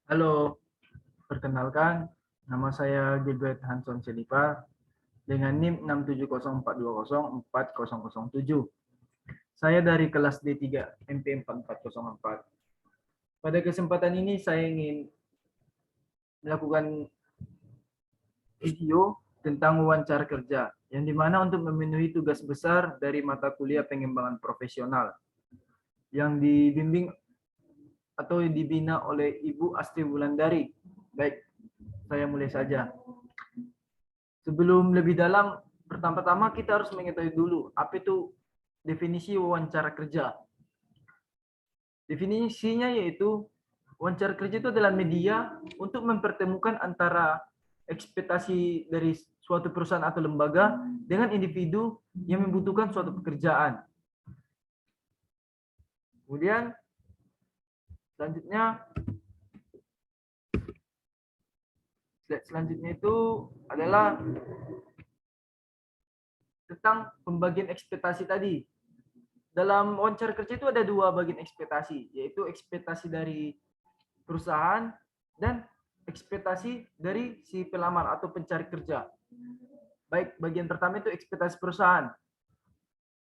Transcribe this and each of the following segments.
Halo, perkenalkan, nama saya Gilbert Hanson Sedipa dengan NIM 67042040007. Saya dari kelas D3 MP 4404. Pada kesempatan ini saya ingin melakukan video tentang wawancara kerja, yang dimana untuk memenuhi tugas besar dari mata kuliah pengembangan profesional yang dibimbing atau dibina oleh Ibu Asti Wulandari. Baik, saya mulai saja. Sebelum lebih dalam, pertama-tama kita harus mengetahui dulu apa itu definisi wawancara kerja. Definisinya yaitu wawancara kerja itu adalah media untuk mempertemukan antara ekspektasi dari suatu perusahaan atau lembaga dengan individu yang membutuhkan suatu pekerjaan. Kemudian selanjutnya itu adalah tentang pembagian ekspektasi tadi. Dalam wawancara kerja itu ada dua bagian ekspektasi, yaitu ekspektasi dari perusahaan dan ekspektasi dari si pelamar atau pencari kerja. Baik, bagian pertama itu ekspektasi perusahaan.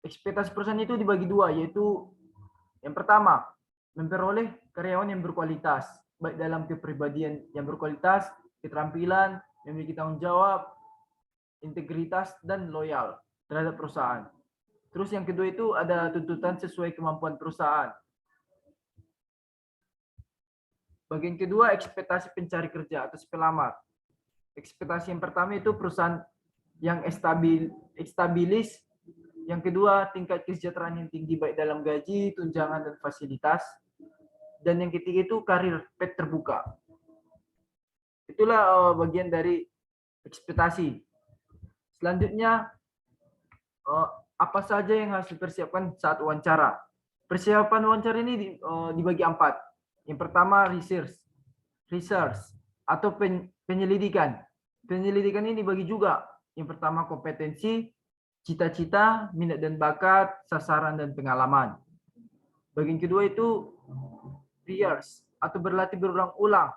Ekspektasi perusahaan itu dibagi dua, yaitu yang pertama, memperoleh karyawan yang berkualitas, baik dalam kepribadian yang berkualitas, keterampilan, memiliki tanggung jawab, integritas, dan loyal terhadap perusahaan. Terus yang kedua itu ada tuntutan sesuai kemampuan perusahaan. Bagian kedua, ekspektasi pencari kerja atau pelamar. Ekspektasi yang pertama itu perusahaan yang stabilis. Yang kedua, tingkat kesejahteraan yang tinggi baik dalam gaji, tunjangan, dan fasilitas. Dan yang ketiga itu karir path terbuka. Itulah bagian dari ekspektasi. Selanjutnya, apa saja yang harus dipersiapkan saat wawancara? Persiapan wawancara ini dibagi 4. Yang pertama, research atau penyelidikan. Penyelidikan ini dibagi juga. Yang pertama, kompetensi, cita-cita, minat dan bakat, sasaran dan pengalaman. Bagian kedua itu rehearse atau berlatih berulang-ulang.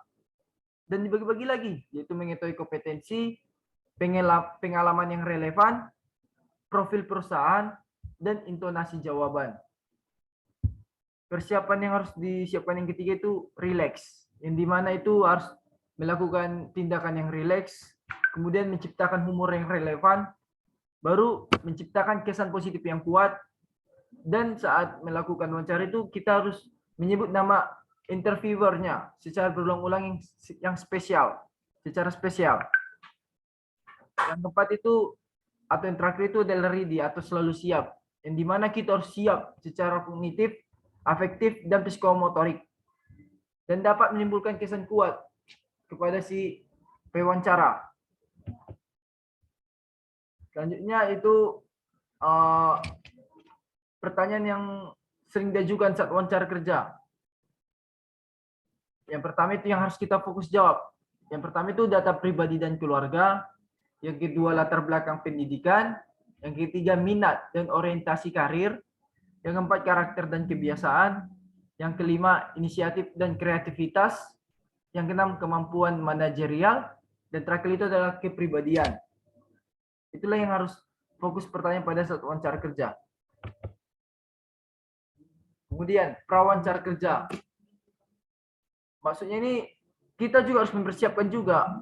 Dan dibagi-bagi lagi, yaitu mengetahui kompetensi, pengalaman yang relevan, profil perusahaan, dan intonasi jawaban. Persiapan yang harus disiapkan yang ketiga itu relax, yang dimana itu harus melakukan tindakan yang relax, kemudian menciptakan humor yang relevan, baru menciptakan kesan positif yang kuat, dan saat melakukan wawancara itu kita harus menyebut nama interviewernya secara berulang-ulang yang spesial, secara spesial. Yang keempat itu atau yang terakhir itu adalah ready atau selalu siap, yang dimana kita harus siap secara kognitif, afektif, dan psikomotorik, dan dapat menimbulkan kesan kuat kepada si pewawancara. Selanjutnya itu pertanyaan yang sering diajukan saat wawancara kerja. Yang pertama itu yang harus kita fokus jawab. Yang pertama itu data pribadi dan keluarga. Yang kedua latar belakang pendidikan. Yang ketiga minat dan orientasi karir. Yang keempat karakter dan kebiasaan. Yang kelima inisiatif dan kreativitas. Yang keenam kemampuan manajerial. Dan terakhir itu adalah kepribadian. Itulah yang harus fokus pertanyaan pada saat wawancara kerja. Kemudian prawawancara kerja. Maksudnya ini kita juga harus mempersiapkan juga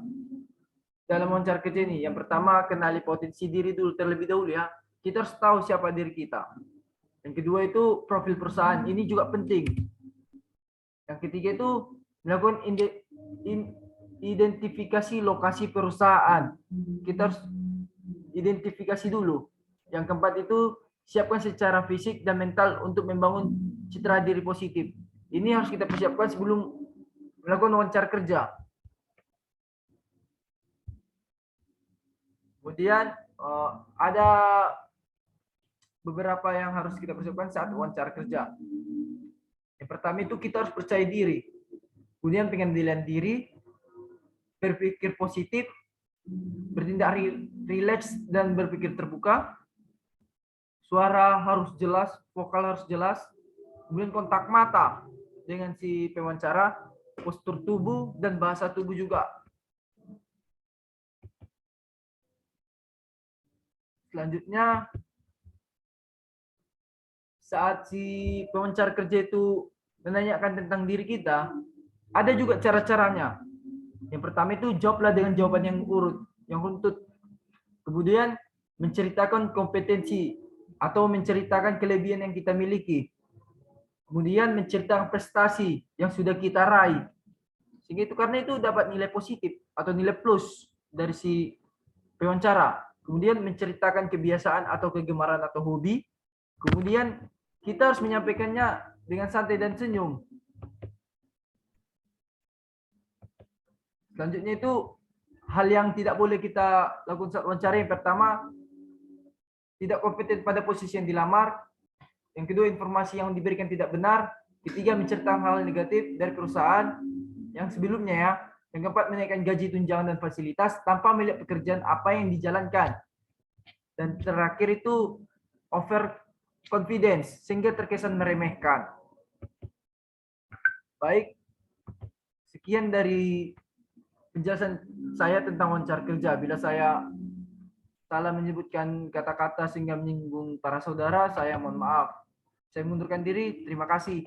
dalam wawancara kerja ini. Yang pertama kenali potensi diri dulu terlebih dahulu ya. Kita harus tahu siapa diri kita. Yang kedua itu profil perusahaan. Ini juga penting. Yang ketiga itu melakukan identifikasi lokasi perusahaan. Kita harus identifikasi dulu. Yang keempat itu siapkan secara fisik dan mental untuk membangun citra diri positif. Ini harus kita persiapkan sebelum melakukan wawancara kerja. Kemudian ada beberapa yang harus kita persiapkan saat wawancara kerja. Yang pertama itu kita harus percaya diri. Kemudian pengendalian diri, berpikir positif, bertindak rileks dan berpikir terbuka. Suara harus jelas, vokal harus jelas. Kemudian kontak mata dengan si pewawancara, postur tubuh dan bahasa tubuh juga. Selanjutnya, saat si pewawancara kerja itu menanyakan tentang diri kita, ada juga cara-caranya. Yang pertama itu jawablah dengan jawaban yang urut, yang runtut. Kemudian menceritakan kompetensi atau menceritakan kelebihan yang kita miliki. Kemudian menceritakan prestasi yang sudah kita raih. Sehingga itu karena itu dapat nilai positif atau nilai plus dari si pewawancara. Kemudian menceritakan kebiasaan atau kegemaran atau hobi. Kemudian kita harus menyampaikannya dengan santai dan senyum. Selanjutnya itu hal yang tidak boleh kita lakukan saat wawancara. Yang pertama, tidak kompeten pada posisi yang dilamar. Yang kedua, informasi yang diberikan tidak benar. Ketiga, menceritakan hal negatif dari perusahaan yang sebelumnya ya. Yang keempat, menaikkan gaji, tunjangan, dan fasilitas tanpa melihat pekerjaan apa yang dijalankan. Dan terakhir itu over confidence sehingga terkesan meremehkan. Baik, sekian dari penjelasan saya tentang wawancara kerja. Bila saya salah menyebutkan kata-kata sehingga menyinggung para saudara, saya mohon maaf. Saya mundurkan diri. Terima kasih.